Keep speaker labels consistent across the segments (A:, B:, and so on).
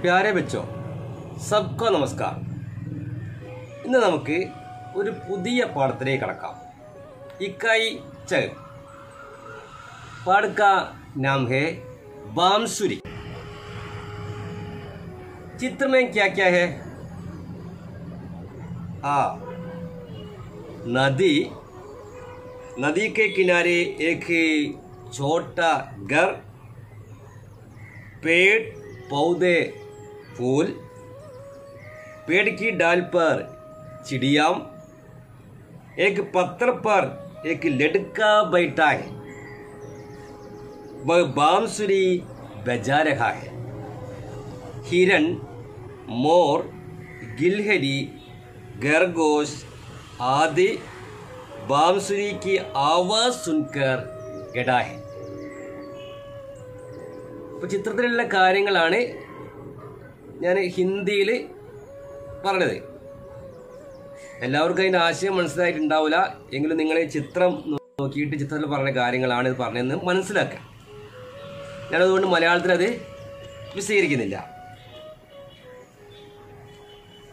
A: प्यारे बच्चों, सबको नमस्कार। ഇന്ന് നമുക്ക് ഒരു പുതിയ പാഠത്തിലേക്ക് കടക്കാം। इकाई चल पाठ का नाम है बांसुरी। चित्र में क्या क्या है? नदी के किनारे एक छोटा घर, पेड़ पौधे फूल, पेड़ की डाल पर चिड़िया, एक पत्थर पर एक लड़का बैठा है, वह बांसुरी बजा रहा है। हिरन, मोर, गिलहरी, खरगोश आदि बांसुरी की आवाज सुनकर केड़ा है। ചിത്രത്തിലുള്ള കാര്യങ്ങളാണ് ഞാൻ ഹിന്ദിയിൽ പറഞ്ഞത്. എല്ലാവർക്കും അതിൻ്റെ ആശയം മനസ്സിലായിട്ടുണ്ടാവില്ല, എങ്കിലും നിങ്ങൾ ചിത്രം നോക്കിയിട്ട് ചിത്രത്തിൽ പറഞ്ഞ കാര്യങ്ങളാണ് ഇത് പറഞ്ഞതെന്ന് മനസ്സിലാക്കുക. ഞാനതുകൊണ്ട് മലയാളത്തിൽ അത് വിശദീകരിക്കുന്നില്ല.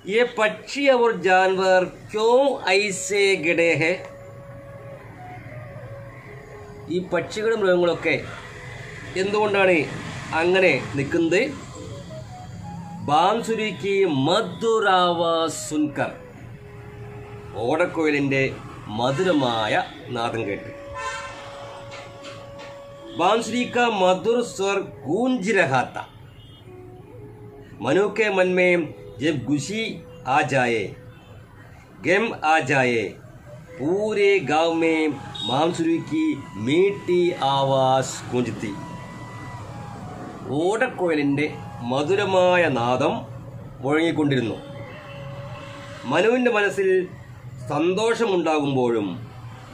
A: ये पक्षी और जानवर क्यों ऐसे गिड़े हैं? ഈ പക്ഷികളും മൃഗങ്ങളൊക്കെ എന്തുകൊണ്ടാണ് അങ്ങനെ നിൽക്കുന്നത്? बांसुरी की मधुर आवाज सुनकर, ഓടക്കുഴലിന്റെ മധുരമായ നാദം കേട്ട്. बांसुरी का मधुर स्वर गूंज रहा था। मनु के मन में जब खुशी आ जाए, गम आ जाए, पूरे गांव में बांसुरी की मीठी आवाज गूंजती. ഓടക്കുഴലിന്റെ മധുരമായ നാദം മുഴങ്ങിക്കൊണ്ടിരുന്നു. മനുവിൻ്റെ മനസ്സിൽ സന്തോഷമുണ്ടാകുമ്പോഴും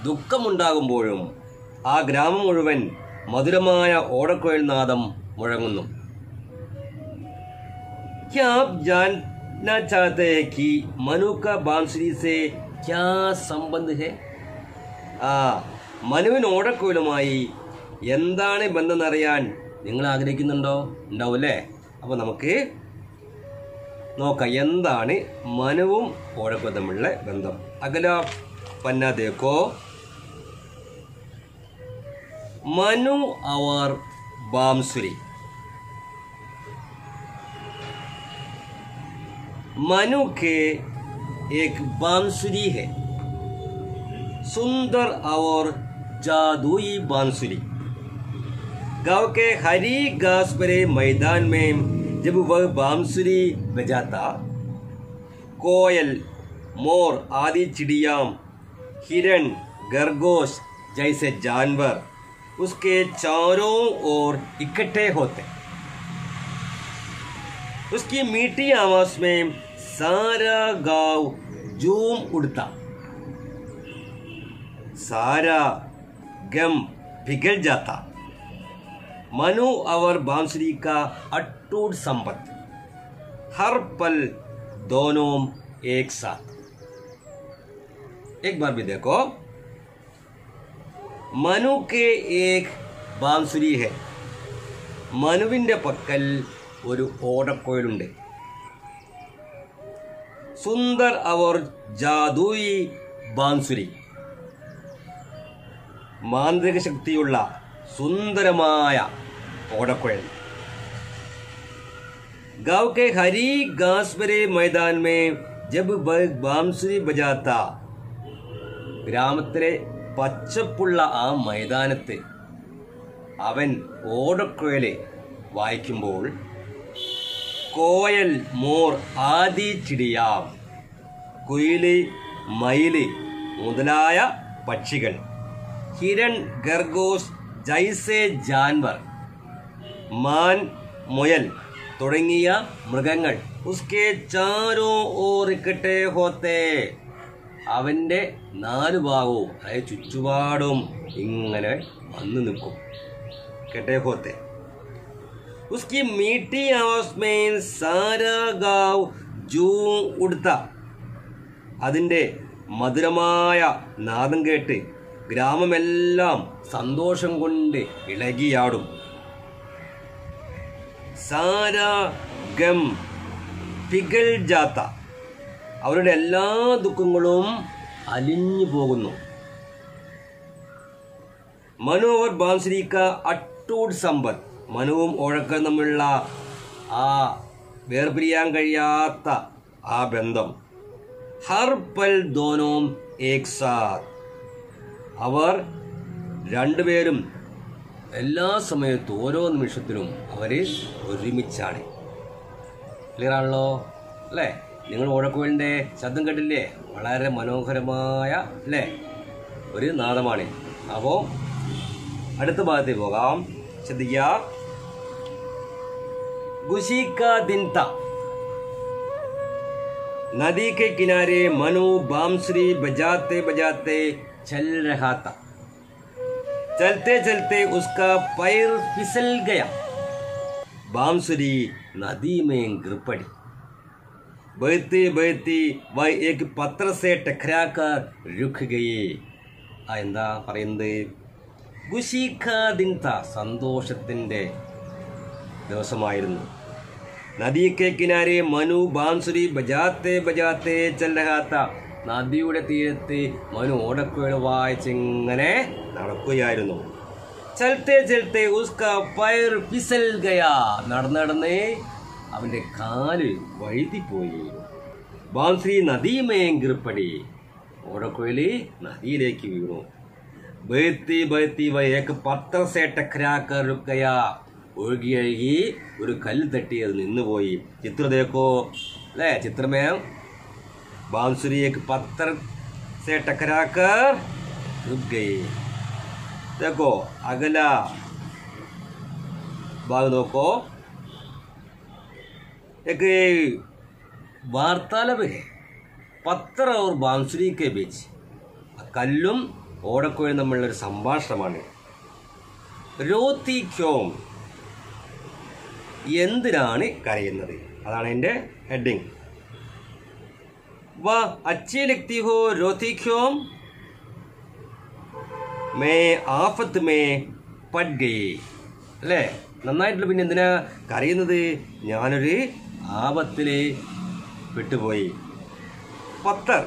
A: ദുഃഖമുണ്ടാകുമ്പോഴും ആ ഗ്രാമം മുഴുവൻ മധുരമായ ഓടക്കുഴൽ നാദം മുഴങ്ങുന്നു. क्या आप जानना चाहते हैं कि मनु का बांसुरी से क्या संबंध है? മനുവിന് ഓടക്കുഴലുമായി എന്താണ് ബന്ധം എന്നറിയാൻ നിങ്ങൾ ആഗ്രഹിക്കുന്നുണ്ടോ? ഉണ്ടാവും അല്ലേ? അപ്പോൾ നമുക്ക് നോക്കാം എന്താണ് മനുവും ഓടക്കുഴലും തമ്മിലുള്ള ബന്ധം. അഗല പന്ന ദേഖോ, मनु और बांसुरी. मनु के एक बांसुरी है, सुंदर और जादुई बांसुरी. गांव के हरी घास भरे मैदान में जब वह बांसुरी बजाता, कोयल, मोर आदि चिड़िया, हिरन, खरगोश जैसे जानवर उसके चारों ओर इकट्ठे होते. उसकी मीठी आवाज में सारा गांव झूम उठता, सारा गम पिघल जाता. मनु और बांसुरी का अटूट संबंध, हर पल दोनों एक साथ. एक बार भी देखो, मनु के एक बांसुरी है. മനുവിൻ്റെ പക്കൽ ഒരു ഓടക്കുഴലുണ്ട്. സുന്ദർ അവർ ജാദുയി ബാൻസുരി, മാന്ത്രിക ശക്തിയുള്ള സുന്ദരമായ ഓടക്കുഴൽ. गांव के हरी घास भरे मैदान में जब बांसुरी बजाता, ഗ്രാമത്തിലെ പച്ചപ്പുള്ള ആ മൈതാനത്ത് അവൻ ഓടക്കുഴൽ വായിക്കുമ്പോൾ, കോയൽ, മോർ ആദി ചിടിയ, കുയില്, മയില് മുതലായ പക്ഷികൾ, ഹിരൺ, ഖർഗോഷ് ജൈസെ ജാൻവർ, മാൻ, മുയൽ തുടങ്ങിയ മൃഗങ്ങൾ, ഉസ്കെ ചാരോ ഓർ ഇക്കട്ടെ ഹോത്തെ, അവൻ്റെ നാലു ഭാഗവും അതായത് ചുറ്റുപാടും ഇങ്ങനെ വന്നു നിൽക്കും. കെട്ടെ ഹോത്തെ. उसकी मीठी आवाज में सारा गांव झूम उठता, അതിൻ്റെ മധുരമായ നാദം കേട്ട് ഗ്രാമമെല്ലാം സന്തോഷം കൊണ്ട് ഇളകിയാടും. സാരാ ഗം പിഗൽ ജാത്ത, അവരുടെ എല്ലാ ദുഃഖങ്ങളും അലിഞ്ഞു പോകുന്നു. മനോവർ ബാംസുരീക്ക അട്ടൂട്ട് സമ്പത്ത്, മനുവും ഓഴക്കം തമ്മിലുള്ള ആ വേർപിരിയാൻ കഴിയാത്ത ആ ബന്ധം. ഹർ പൽ ദോനോം ഏക് സാത്ത്, അവർ രണ്ടുപേരും എല്ലാ സമയത്തും ഓരോ നിമിഷത്തിലും അവർ ഒരുമിച്ചാണ്. ക്ലിയർ ആണല്ലോ അല്ലേ? നിങ്ങൾ ഓഴക്കുഴലിൻ്റെ ശബ്ദം കേട്ടില്ലേ? വളരെ മനോഹരമായ അല്ലേ ഒരു നാദമാണ്. അപ്പോൾ അടുത്ത ഭാഗത്തേക്ക് പോകാം. ശ്രദ്ധിക്കുക. ഖുശി കാ ദിൻ താ, नदी के किनारे मनु बांसुरी बजाते बजाते चल रहा था. चलते चलते उसका पैर फिसल गया. बांसुरी नदी में गिर पड़ी. बहती बहती वह एक पत्थर से टकराकर रुक गई. എന്താ പറയുന്നത്? ഖുശി കാ ദിൻ താ, സന്തോഷത്തിൻ്റെ ദിവസമായിരുന്നു. നദി കെ കിനാരെ മനു ബാംസുരി ബജാത്തെ ബജാത്തെ ചൽ രഹാ താ, നദിയുടെ തീരത്ത് മനു ഓടക്കുഴൽ വായിച്ചിങ്ങനെ നടക്കുകയായിരുന്നു. ചലത്തെ ചലത്തെ ഉസ്കാ പൈർ ഫിസൽ ഗയാ, നടന്നേ അവൻ്റെ കാല് വഴുതിപ്പോയി. ബാംസുരി നദിമേ ഗിർപടി, ഓടക്കുഴല് നദിയിലേക്ക് വീണു. ബഹത്തി ബഹത്തി വ ഏക് പത്തർ സേ ടക്രാക്കർ രുക് ഗയാ, ഒഴുകി ഒഴുകി ഒരു കല്ല് തട്ടി അത് നിന്നുപോയി. ചിത്ര ദേക്കോ അല്ലേ? ചിത്രമേ ബാംസുരി एक पत्थर से टकराकर रुक गई. देखो अगला भाग देखो, एक वार्तालाप है പത്തർ और ബാംസുരി के बीच. കല്ലും ഓടക്കുഴലും തമ്മിലുള്ള ഒരു സംഭാഷണമാണ്. രോത്തി ക്യോം, എന്തിനാണ് കരയുന്നത്? അതാണ് എൻ്റെ ഹെഡിങ്. വാ അച്ഛേ ലഗ്തി ഹോ രോത്തി ക്യോം, മേ ആഫത്ത് മേ പട് ഗയി. അല്ലേ? നന്നായിട്ടുള്ള. പിന്നെ എന്തിനാ കരയുന്നത്? ഞാനൊരു ആപത്തിൽ പെട്ടുപോയി. പത്തർ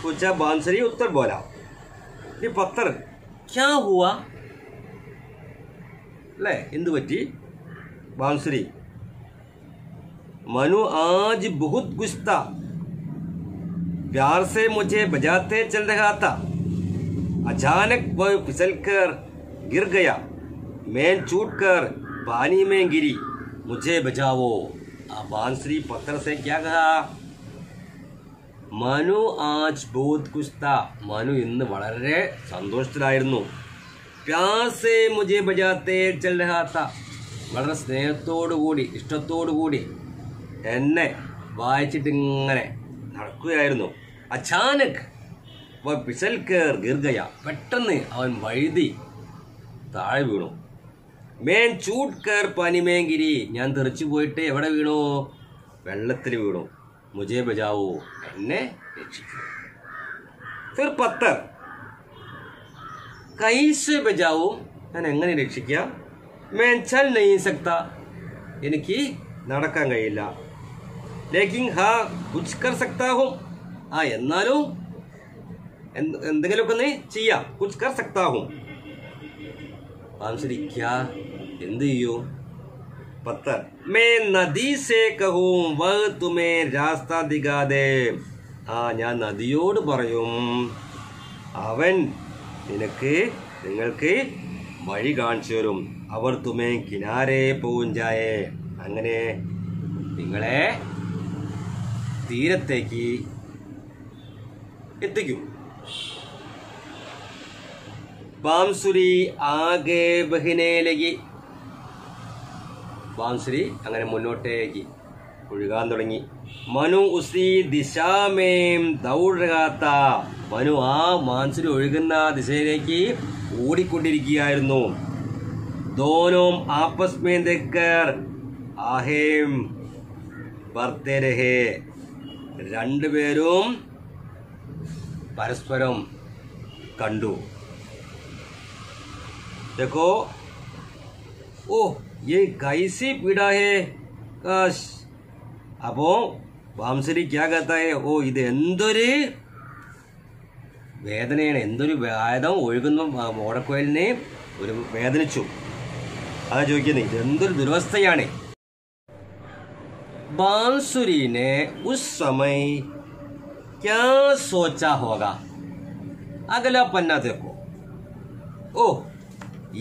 A: പൂച്ച ബാൻസരി ഉത്തർ ബോല. ഈ പത്തർ ക്യാ ഹുവ അല്ലേ? എന്ത് പറ്റി? बांसुरी, मनु आज बहुत खुश था. प्यार से मुझे बजाते चल रहा था. अचानक वह फिसलकर गिर गया. मैं छूटकर पानी में गिरी. मुझे बचाओ. बांसुरी पत्थर से क्या कहा? മനു ആജ് ബഹുത് ഖുശ് താ, മനു ഇന്ന് വളരെ സന്തോഷത്തിലായിരുന്നു. പ്യാർ സേ മുझे ബജാത്തെ ചൽ രഹാ താ, വളരെ സ്നേഹത്തോടുകൂടി ഇഷ്ടത്തോടുകൂടി എന്നെ വായിച്ചിട്ടിങ്ങനെ നടക്കുകയായിരുന്നു. അച്ചാനക് വ ഫിസൽകർ ഗിർ ഗയ, പെട്ടെന്ന് അവൻ വഴുതി താഴെ വീണു. മേൻ ചൂട്ട്കർ പനിമേൻ ഗിരി, ഞാൻ തെറിച്ചു പോയിട്ട് എവിടെ വീണു? വെള്ളത്തിൽ വീണു. മുझे ബജാവോ, എന്നെ രക്ഷിക്കൂ. ഫിർ പത്തർ, കൈസെ ബജാവോ, ഞാൻ എങ്ങനെ രക്ഷിക്കുക? मैं चल नहीं सकता, എനിക്ക് നടക്കാൻ കഴിയില്ല. ലേക്കിൻ ഹാ കുച്ച് കർ സക്താ ഹൂം, എന്നാലും എന്തെങ്കിലുമൊക്കെ ഒന്ന് ചെയ്യാം. കുച്ച് കർ സക്താ ഹൂം. ബാംസുരി ക്യാ, എന്ത് ചെയ്യൂ? പത്തർ, മേ നദി സേ കഹൂം വഹ് തുമേ രാസ്ത ദിഖാ ദേ, ഞാൻ നദിയോട് പറയും, അവൻ നിങ്ങൾക്ക് വഴി കാണിച്ചു തരും. അവർ തുമേ കിനാരെ പൂഞ്ചായേ, അങ്ങനെ നിങ്ങളെ തീരത്തേക്ക് എത്തിക്കും. ബാംസുരി ആകെ ബഹിനെ ലഗി, ബാംസുരി അങ്ങനെ മുന്നോട്ടേക്ക് ഒഴുകാൻ തുടങ്ങി. മനു ഉസി ദിശാമേം ദൗഡ് രഹാ താ, മനു ആ ബാംസുരി ഒഴുകുന്ന ദിശയിലേക്ക് ഓടിക്കൊണ്ടിരിക്കുകയായിരുന്നു. दोनों आपस में देखकर आहेम बढ़ते रहे, രണ്ടുപേരും പരസ്പരം കണ്ടു. देखो ओ ये कैसी पीड़ा है काश. അപ്പോ ബാംസുരി क्या कहता है ഓ ഇത് എന്തൊരു വേദനയാണ്, എന്തൊരു വേദം ഒഴുകുന്ന ഓടക്കുഴലിനെ ഒരു വേദനിച്ചു. അതാ ചോദിക്കുന്നത് ഇത് എന്തൊരു ദുരവസ്ഥയാണ്. बांसुरी ने उस समय क्या सोचा होगा. अगला पन्ना देखो. ओह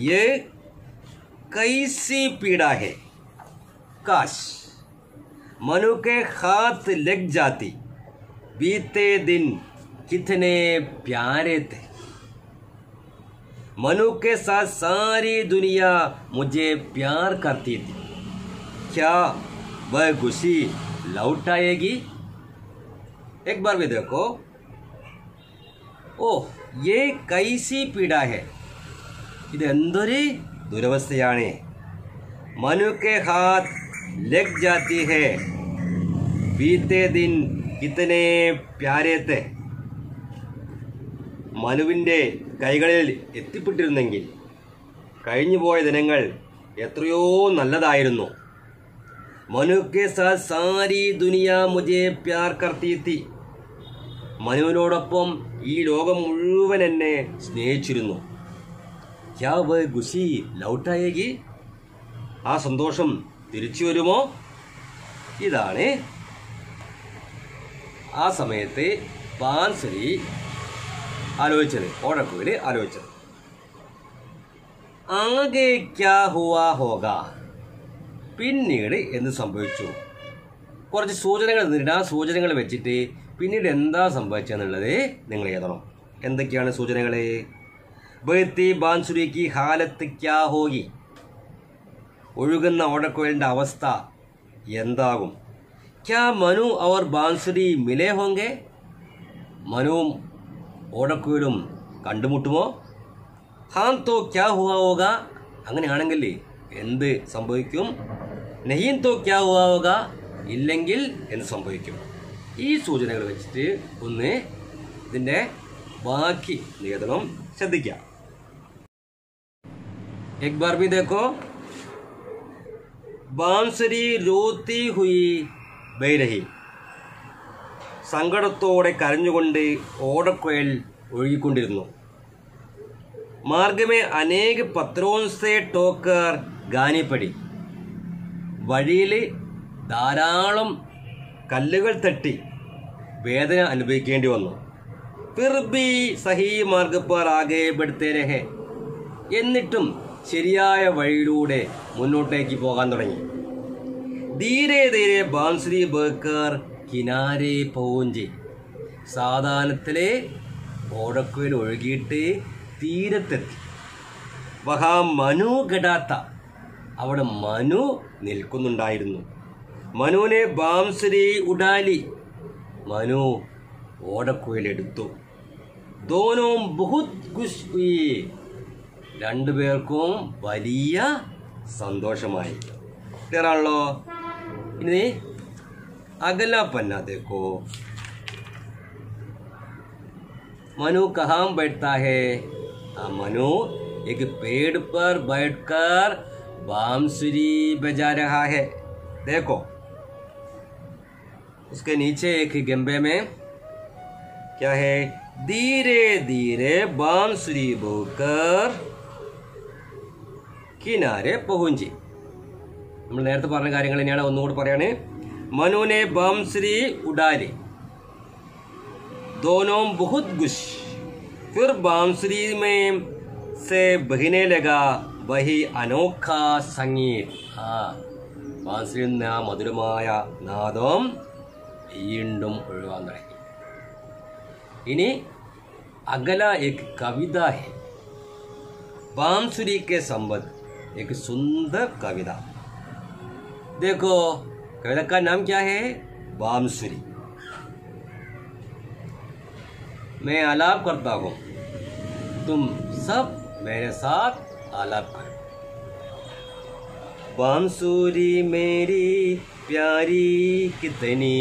A: ये कैसी पीड़ा है काश मनु के हाथ लग जाती, बीते दिन कितने प्यारे थे. मनु के साथ सारी दुनिया मुझे प्यार करती थी. क्या वह खुशी लौट आएगी. एक बार भी देखो. ओह ये कैसी पीड़ा है. ഇത് എന്തൊരു ദുരവസ്ഥയാണ്. മനു കെ ഹാത്ത് ലഗ് ജാത്തി ഹേ, ബീത്തെ ദിൻ കിത്തനെ പ്യാരേ തെ. മനുവിൻ്റെ കൈകളിൽ എത്തിപ്പെട്ടിരുന്നെങ്കിൽ കഴിഞ്ഞുപോയ ദിനങ്ങൾ എത്രയോ നല്ലതായിരുന്നു. മനു കെ സാത്ത് സാരി ദുനിയ മുझे പ്യാർ കർത്തി തി. മനുവിനോടൊപ്പം ഈ ലോകം മുഴുവൻ എന്നെ സ്നേഹിച്ചിരുന്നു. क्या वह खुशी लौट आएगी. ആ സന്തോഷം തിരിച്ചു വരുമോ. ഇതാണ് ആ സമയത്ത് ബാൻസുരി ആലോചിച്ചത്, ഓടക്കുഴൽ ആലോചിച്ചത്. ആകെ ക്യാ ഹുവാ ഹോഗ. പിന്നീട് എന്ത് സംഭവിച്ചു. കുറച്ച് സൂചനകൾ തന്നിട്ട് ആ സൂചനകൾ വെച്ചിട്ട് പിന്നീട് എന്താ സംഭവിച്ചെന്നുള്ളത് നിങ്ങൾ എഴുതണം. എന്തൊക്കെയാണ് സൂചനകൾ. ബഹത്തി ബാൻസുരി കി ഹാലത്ത് ക്യാ ഹോഗി. ഒഴുകുന്ന ഓടക്കുഴലിൻ്റെ അവസ്ഥ എന്താകും. ക്യാ മനു അവർ ബാൻസുരി മിലേ ഹോങ്കെ. മനുവും ഓടക്കുഴലും കണ്ടുമുട്ടുമോ. ഹാം തോ ക്യാ ഹുവാ ഹോഗ. അങ്ങനെയാണെങ്കിൽ എന്ത് സംഭവിക്കും. നഹീൻ തോ ക്യാ ഹുവാ ഹോഗ. ഇല്ലെങ്കിൽ എന്ത് സംഭവിക്കും. ഈ സൂചനകൾ വെച്ചിട്ട് ഒന്ന് ഇതിൻ്റെ ബാക്കി നിയന്ത്രണം ശ്രദ്ധിക്കാം. एक बार भी देखो. बांसुरी रोती हुई बह रही. സങ്കടത്തോടെ കരഞ്ഞുകൊണ്ട് ഓടക്കുഴൽ ഒഴുകിക്കൊണ്ടിരുന്നു. മാർഗമേ അനേക പത്രോൻ സേ ടോക്കർ ഗാനി പടി. വഴിയിൽ ധാരാളം കല്ലുകൾ തട്ടി വേദന അനുഭവിക്കേണ്ടി വന്നു. ഫിർ ഭി സഹി മാർഗ പർ ആഗേ ബഡ്തേ രഹേ. എന്നിട്ടും ശരിയായ വഴിയിലൂടെ മുന്നോട്ടേക്ക് പോകാൻ തുടങ്ങി. ധീരെ ധീരെ ബാൻസുരി ബേക്കർ കിനാരെ പൗഞ്ചി. സാധാരണത്തിലെ ഓടക്കുഴൽ ഒഴുകിയിട്ട് തീരത്തെത്തി. വഹാ മനു ഗഡാത്ത. അവിടെ മനു നിൽക്കുന്നുണ്ടായിരുന്നു. മനുവിനെ ബാംസുരി ഉഡാലി. മനു ഓടക്കുഴലെടുത്തു. ദോനോം ബഹുത് ഖുശ് ഹുയി. രണ്ടുപേർക്കും വലിയ സന്തോഷമായി. ക്ലിയറാണല്ലോ. ഇനി അഗല പന്ന देखो. मनु कहाँ बैठता है. मनु एक पेड़ पर बैठकर बांसुरी बजा रहा है. देखो उसके नीचे एक गंबे में क्या है. धीरे धीरे बांसुरी बोकर കിനാരെ പഹുഞ്ചി. നമ്മൾ നേരത്തെ പറഞ്ഞ കാര്യങ്ങൾ തന്നെയാണ് ഒന്നുകൂടി പറയാണ്. മനുവിനെ ബാംസുരി ഉഡാലി. दोनों बहुत खुश. फिर बांसुरी में से बहने लगा वही अनोखा संगीत. ബാൻസുരിയിൽ നിന്ന് ആ മധുരമായ നാദം വീണ്ടും ഒഴുകാൻ തുടങ്ങി. ഇനി അഗല एक कविता है. बांसुरी के संबंध एक सुंदर कविता. देखो कविता का नाम क्या है. बांसुरी. मैं आलाप करता हूँ, तुम सब मेरे साथ आलाप करो. बांसुरी मेरी प्यारी कितनी.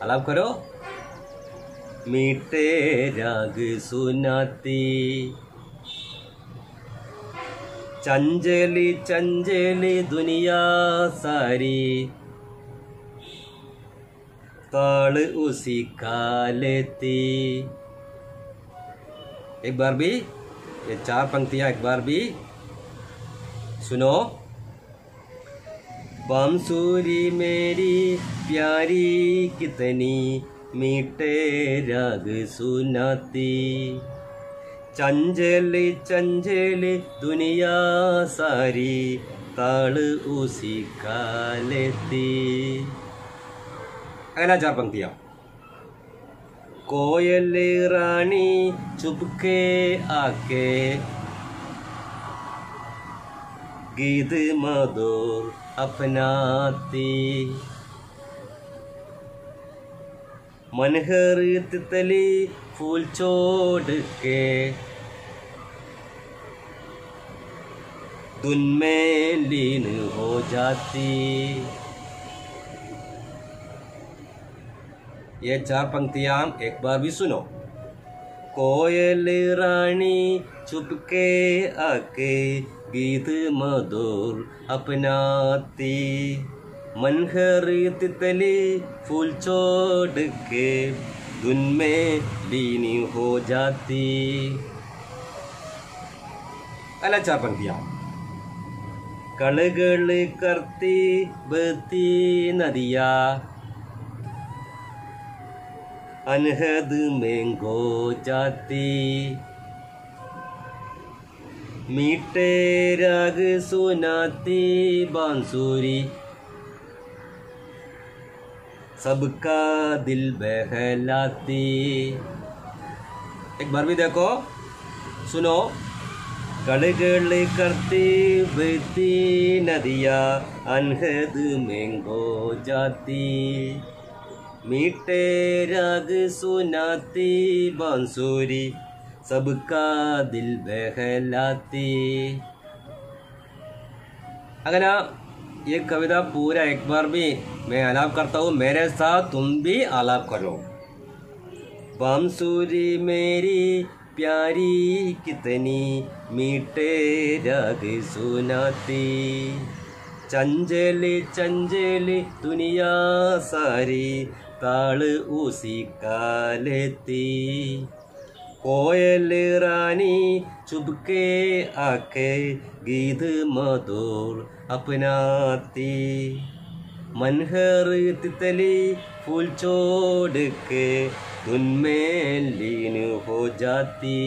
A: आलाप करो. मीठे राग सुनाती, चंचली चंचली दुनिया सारी, ताल उसी का लेती। एक बार भी ये 4 पंक्तियां एक बार भी सुनो। बांसुरी मेरी प्यारी कितनी, मीठे राग सुनाती, चंचली चंचली दुनिया सारी, ताल उसी का लेती। अगला 4 पंक्तियां। कोयल रानी चुपके आके, गीत मधुर अपनाती, मनहर तितली फूल छोड़ के, धुन में लीन हो जाती। ये 4 पंक्तियां एक बार भी सुनो। कोयल रानी चुपके आके, गीत मधुर अपनाती, मनहर तितली फूल छोड़ के, धुन में लीनी हो जाती। अगला 4 पंक्तियां। कलगल करती बहती नदिया, अनहद में खो जाती, मीठे राग सुनाती बांसुरी, सबका दिल बहलाती। एक बार भी देखो, सुनो। गड़गड़ करती बहती नदिया, अनहद में खो जाती, मीठे राग सुनाती बांसुरी, सबका दिल बहलाती। अगर ये कविता पूरा एक बार भी मैं आलाप करता हूँ, मेरे साथ तुम भी आलाप करो। बांसुरी मेरी प्यारी कितनी, मीठे राग सुनाती, चंचली चंचली दुनिया सारी, ताल उसी का लेती, कोयल रानी चुपके आके, गीत मधुर अपनाती, मनहर तितली फूल छोड़ के, धुन में लीन हो जाती,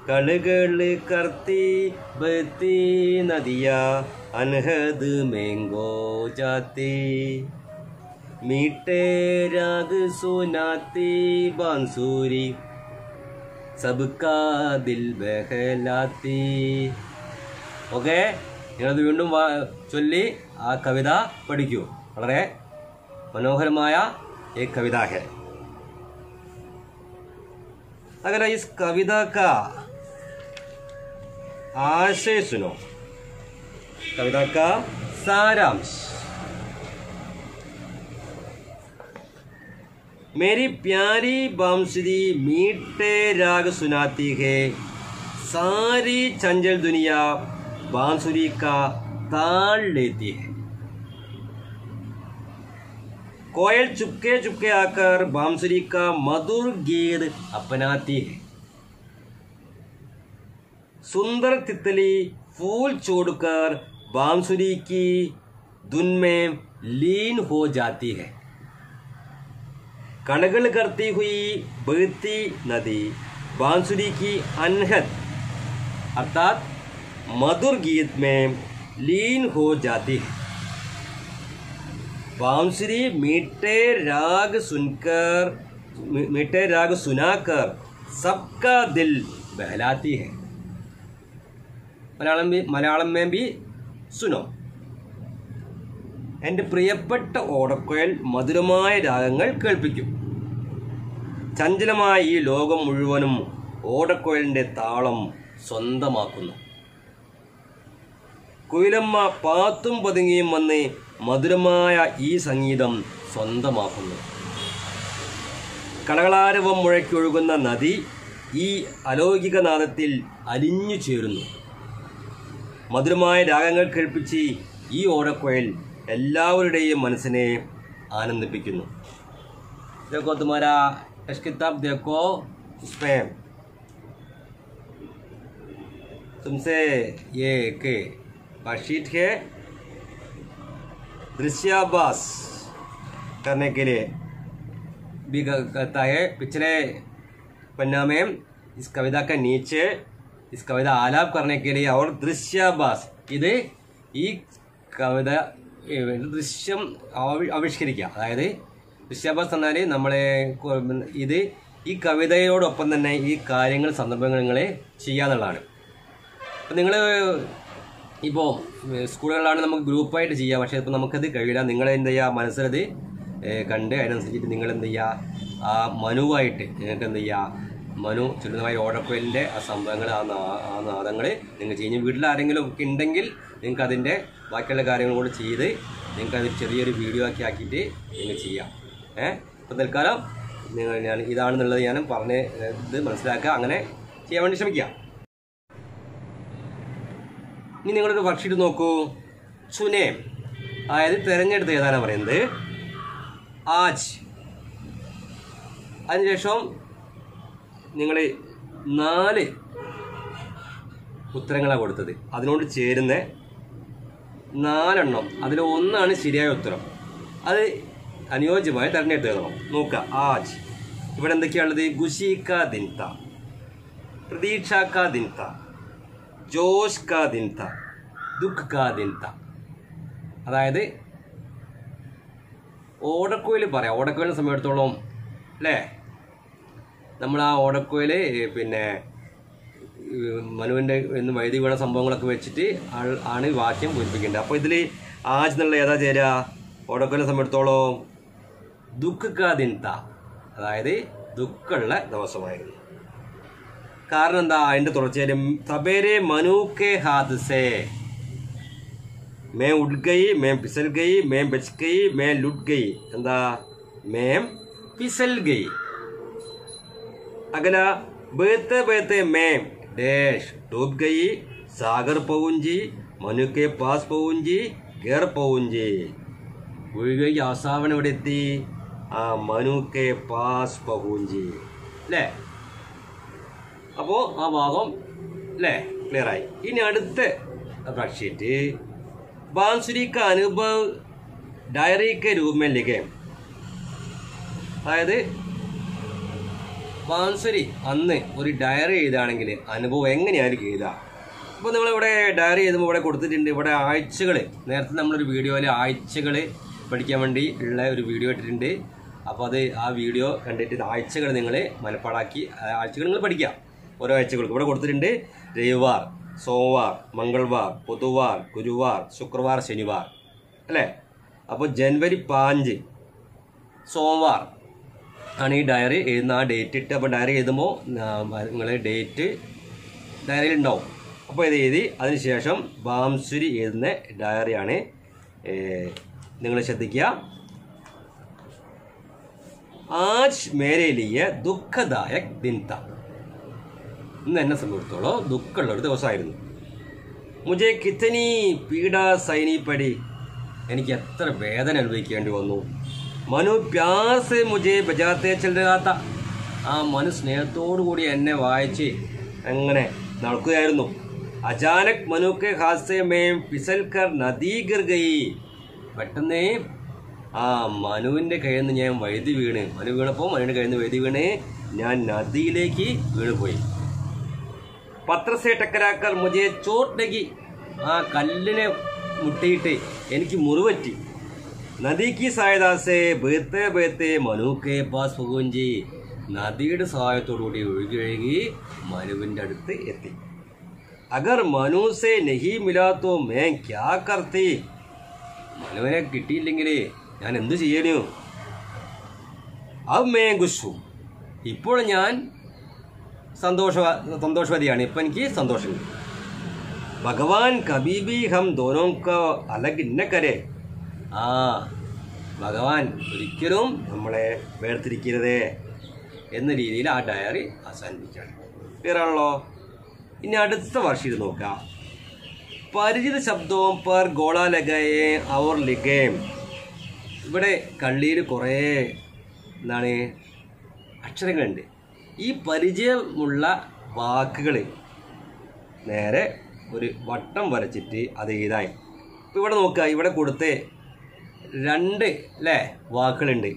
A: कलगल करती बहती नदिया, अनहद में खो जाती, मीठे राग सुनाती बांसुरी, सबका दिल बहलाती। ഓക്കെ, നിങ്ങളത് വീണ്ടും ചൊല്ലി ആ കവിത പഠിക്കൂ. വളരെ മനോഹരമായ एक कविता है। अगर इस कविता का आशय सुनो, कविता का सारांश। मेरी प्यारी बांसुरी मीठे राग सुनाती है, सारी चंचल दुनिया बांसुरी का ताल लेती है, कोयल चुपके चुपके आकर बांसुरी का मधुर गीत अपनाती है, सुंदर तितली फूल छोड़कर बांसुरी की धुन में लीन हो जाती है, कलगल करती हुई बहती नदी बांसुरी की अनहद अर्थात मधुर गीत में लीन हो जाती है, बांसुरी मीठे राग सुनाकर सबका दिल बहलाती है। മലയാളം में भी सुनो। എൻ്റെ പ്രിയപ്പെട്ട ഓടക്കുഴൽ മധുരമായ രാഗങ്ങൾ കേൾപ്പിക്കും. ചഞ്ചലമായ ഈ ലോകം മുഴുവനും ഓടക്കുഴലിൻ്റെ താളം സ്വന്തമാക്കുന്നു. കുയിലമ്മ പാത്തും പതുങ്ങിയും വന്ന് മധുരമായ ഈ സംഗീതം സ്വന്തമാക്കുന്നു. കളകളാരവം മുഴക്കൊഴുകുന്ന നദി ഈ അലൗകികനാദത്തിൽ അലിഞ്ഞു ചേരുന്നു. മധുരമായ രാഗങ്ങൾ കേൾപ്പിച്ച് ഈ ഓടക്കുഴൽ എല്ലാവരുടെയും മനസ്സിനെ ആനന്ദിപ്പിക്കുന്നു. देखो तुम्हारा किताब देखो, उसमें तुमसे ये एक शीट है दृश्याभास करने के लिए भी कहता है. पिछले पन्ना में इस कविता का नीचे इस कविता आलाप करने के लिए और दृश्याभास ഇത് ഈ കവിത ദൃശ്യം ആവിഷ്കരിക്കുക. അതായത് ദൃശ്യാഭാസ് എന്നാൽ നമ്മളെ ഇത് ഈ കവിതയോടൊപ്പം തന്നെ ഈ കാര്യങ്ങൾ സന്ദർഭങ്ങൾ നിങ്ങൾ ചെയ്യാന്നുള്ളതാണ്. അപ്പം നിങ്ങൾ ഇപ്പോൾ സ്കൂളുകളിലാണ് നമുക്ക് ഗ്രൂപ്പായിട്ട് ചെയ്യുക. പക്ഷേ ഇപ്പോൾ നമുക്കത് കഴിയില്ല. നിങ്ങൾ എന്ത് ചെയ്യുക, മനസ്സിലത് കണ്ട് അതിനനുസരിച്ചിട്ട് നിങ്ങൾ എന്ത് ചെയ്യുക, ആ മനുവായിട്ട് നിങ്ങൾക്ക് എന്ത് ചെയ്യുക, മനു ചുരുന്നമായ ഓടക്കുഴലിൻ്റെ ആ സംഭവങ്ങൾ ആ നാദങ്ങൾ നിങ്ങൾ ചെയ്യും. വീട്ടിൽ ആരെങ്കിലും ഒക്കെ ഉണ്ടെങ്കിൽ നിങ്ങൾക്ക് അതിൻ്റെ ബാക്കിയുള്ള കാര്യങ്ങൾ കൂടെ ചെയ്ത് നിങ്ങൾക്കത് ചെറിയൊരു വീഡിയോ ആക്കിയിട്ട് നിങ്ങൾ ചെയ്യാം. ഇപ്പോൾ തൽക്കാലം ഞാൻ ഇതാണെന്നുള്ളത് ഞാൻ പറഞ്ഞ് ഇത് മനസ്സിലാക്കുക, അങ്ങനെ ചെയ്യാൻ വേണ്ടി ശ്രമിക്കുക. ഇനി നിങ്ങളൊരു വർക്ക്ഷീറ്റ് നോക്കൂ. ചുനെ, അതായത് തിരഞ്ഞെടുത്ത് എഴുതാനാണ് പറയുന്നത്. ആജ്, അതിനുശേഷം നിങ്ങൾ 4 ഉത്തരങ്ങളാണ് കൊടുത്തത്. അതിനോട് ചേരുന്ന 4 എണ്ണം, അതിൽ 1 ശരിയായ ഉത്തരം. അത് അനുയോജ്യമായി തിരഞ്ഞെടുത്ത് എഴുതണം. നോക്കുക. ആജ് ഇവിടെ എന്തൊക്കെയാണുള്ളത്? ഖുശി കാ ദിൻ താ, പ്രതീക്ഷ കാ ദിൻ താ, ജോഷ് കാ ദിൻ താ, ദുഃഖ് കാ ദിൻ താ. അതായത് ഓടക്കുഴൽ പറയാം. ഓടക്കുഴലിനെ സമയത്തോളം അല്ലേ, നമ്മൾ ആ ഓടക്കുഴൽ പിന്നെ മനുവിൻ്റെ എന്ന് വൈദ്യുതി വീണ സംഭവങ്ങളൊക്കെ വെച്ചിട്ട് ആണ് ഈ വാക്യം പൂരിപ്പിക്കേണ്ടത്. അപ്പോൾ ഇതിൽ ആജ് എന്നുള്ള ഏതാ ചേരുക? ഓടക്കുഴലിനെ സമയത്തോളം ദുഃഖ് കാ ദിൻ താ, അതായത് ദുഃഖമുള്ള ദിവസമായിരുന്നു. കാരണം എന്താ? അതിൻ്റെ തുടർച്ചയായും സബേരെ മനു കെ ഹാത്ത് സേ मैं उठ गई, मैं फिसल गई, मैं बच गई, मैं लुट गई. എന്താ? मैं फिसल गई. अगला बहते बहते मैं डैश डूब गई, सागर पहुंची, मनु के पास पहुंची, घर पहुंची. ഒഴുകി അവസാനം ഇവിടെ എത്തി? ആ മനു കെ പാസ് പഹൂഞ്ചി അല്ലേ. അപ്പോൾ ആ ഭാഗം അല്ലേ ക്ലിയറായി. ഇനി അടുത്ത വർക്ക്ഷീറ്റ് बांसुरी का अनुभव डायरी के रूप में लिखे. അതായത് ബാൻസുരി അന്ന് ഒരു ഡയറി എഴുതുകയാണെങ്കിൽ അനുഭവം എങ്ങനെയായിരിക്കും എഴുതുക? അപ്പോൾ നമ്മളിവിടെ ഡയറി എഴുതുമ്പോൾ ഇവിടെ കൊടുത്തിട്ടുണ്ട്. ഇവിടെ ആഴ്ചകൾ, നേരത്തെ നമ്മളൊരു വീഡിയോയിൽ ആഴ്ചകൾ പഠിക്കാൻ വേണ്ടി ഉള്ള ഒരു വീഡിയോ ഇട്ടിട്ടുണ്ട്. അപ്പോൾ അത് ആ വീഡിയോ കണ്ടിട്ട് ആഴ്ചകൾ നിങ്ങൾ മനപ്പാടാക്കി ആഴ്ചകൾ നിങ്ങൾ പഠിക്കുക. ഓരോ ആഴ്ചകൾക്ക് ഇവിടെ കൊടുത്തിട്ടുണ്ട്. രവിവാർ, सोमवार, मंगलवार, बुधवार, गुरुवार, शुक्रवार, शनिवार അല്ലേ. അപ്പോൾ ജനുവരി 5 സോമവാർ ആണ് ഈ ഡയറി എഴുതുന്ന ആ ഡേറ്റ് ഇട്ട്. അപ്പോൾ ഡയറി എഴുതുമ്പോൾ നിങ്ങൾ ഡേറ്റ് ഡയറിയിൽ ഉണ്ടാവും. അപ്പോൾ ഇത് എഴുതി അതിനുശേഷം ബാംസുരി എഴുതുന്ന ഡയറിയാണ് നിങ്ങൾ ശ്രദ്ധിക്കുക. ആജ് മേരെ ലിയെ ദുഃഖദായക് ദിൻ താ, ഇന്ന് എന്നെ സംബന്ധിച്ചിടത്തോളം ദുഃഖമുള്ളൊരു ദിവസമായിരുന്നു. മുझे കിത്തനി പീഡ സൈനി പടി, എനിക്ക് എത്ര വേദന അനുഭവിക്കേണ്ടി വന്നു. മനു പ്യാർ സെ മുझे ബജാത്തെ ചൽ രഹാ താ, ആ മനു സ്നേഹത്തോടു കൂടി എന്നെ വായിച്ച് അങ്ങനെ നടക്കുകയായിരുന്നു. അചാനക് മനു കെ ഹാദ്സെ മേ ഫിസൽ കർ നദി ഗിർ ഗയി, പെട്ടെന്ന് ആ മനുവിൻ്റെ കയ്യിൽ നിന്ന് ഞാൻ വഴുതി വീണ്, മനു വീണപ്പോൾ മനുവിൻ്റെ കയ്യിൽ നിന്ന് വഴുതി വീണ് ഞാൻ നദിയിലേക്ക് വീണുപോയി. പത്രസെ ടക്കരാക്കർ മുझे ചോട്ട് ലഗി, ആ കല്ലിനെ മുട്ടിയിട്ട് എനിക്ക് മുറിവറ്റി. നദിക്ക് സഹായദാസെ ബേത്തെ ബേത്തെ മനു കെ പാസ് പഹുഞ്ചി, നദിയുടെ സഹായത്തോടുകൂടി ഒഴുകി മനുവിൻ്റെ അടുത്ത് എത്തി. അഗർ മനു സെ നഹി മിലാ തോ മേ ക്യാ കർത്തി, മനുവിനെ കിട്ടിയില്ലെങ്കിൽ ഞാൻ എന്തു ചെയ്യണു? അബ് മേ ഖുശ്, ഇപ്പോൾ ഞാൻ സന്തോഷവതിയാണ്, ഇപ്പം എനിക്ക് സന്തോഷമുണ്ട്. ഭഗവാൻ കബീ ബി ഹം ദോനോ കോ അലഗ് ന കരേ, ആ ഭഗവാൻ ഒരിക്കലും നമ്മളെ വേർതിരിക്കരുതേ. എന്ന രീതിയിൽ ആ ഡയറി അവസാനിപ്പിക്കുകയാണ്. ക്ലിയർ ആണല്ലോ. ഇനി അടുത്ത വർഷം ഇത് നോക്കാം. പരിചിത ശബ്ദവും പെർ ഗോള ലഗയെ ഔർ ലിഗേം. ഇവിടെ കള്ളിയിൽ കുറേ എന്താണ് അക്ഷരങ്ങളുണ്ട്. ഈ പരിചയമുള്ള വാക്കുകൾ നേരെ ഒരു വട്ടം വരച്ചിട്ട് അത് എഴുതാൻ. ഇപ്പോൾ ഇവിടെ നോക്കുക, ഇവിടെ കൊടുത്ത് 2 അല്ലേ വാക്കുകളുണ്ട്.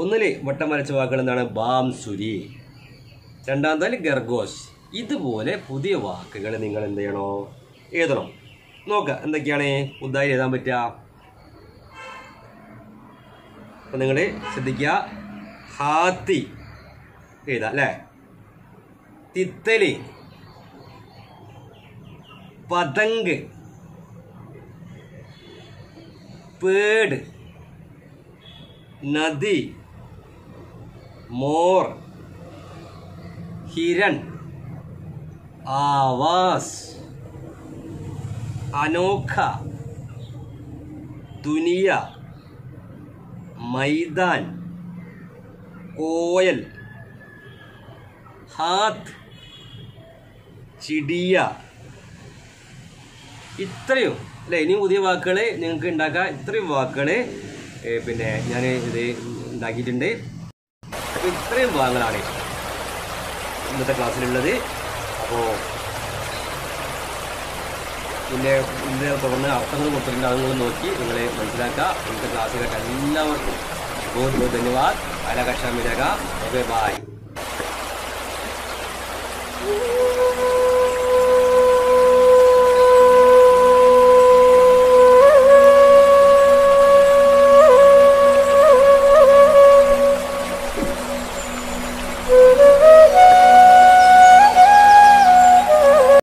A: ഒന്നിൽ വട്ടം വരച്ച വാക്കുകൾ എന്താണ്? ബാംസുരി. രണ്ടാമത്തെ ഗർഗോസ്. ഇതുപോലെ പുതിയ വാക്കുകൾ നിങ്ങൾ എന്ത് ചെയ്യണോ? എഴുതണം. നോക്കുക എന്തൊക്കെയാണ് പുതുതായി എഴുതാൻ പറ്റുക. അപ്പം നിങ്ങൾ ശ്രദ്ധിക്കുക. ഹാത്തി എഴുതാം അല്ലേ. തിത്തലി, പതങ്ക്, പേട്, നദി, മോർ, हिरण, आवास, अनोखा, दुनिया, मैदान, कोयल, हाथ, चिड़िया. ഇത്രയും അല്ലേ. ഇനിയും പുതിയ വാക്കുകൾ നിങ്ങൾക്ക് ഉണ്ടാക്കാം. ഇത്രയും വാക്കുകൾ പിന്നെ ഞാൻ ഇത് ഉണ്ടാക്കിയിട്ടുണ്ട്. അപ്പോൾ ഇത്രയും ഭാഗങ്ങളാണ് ഇന്നത്തെ ക്ലാസ്സിലുള്ളത്. അപ്പോൾ പിന്നെ ഇതിനെ തുടർന്ന് അർത്ഥങ്ങൾ കൊടുത്തിട്ടുണ്ട്. അതുങ്ങൾ നോക്കി നിങ്ങൾ മനസ്സിലാക്കുക. ഇന്നത്തെ ക്ലാസ് കേട്ട എല്ലാവർക്കും बहुत बहुत धन्यवाद. अगला कक्षा मिलेगा. Okay bye.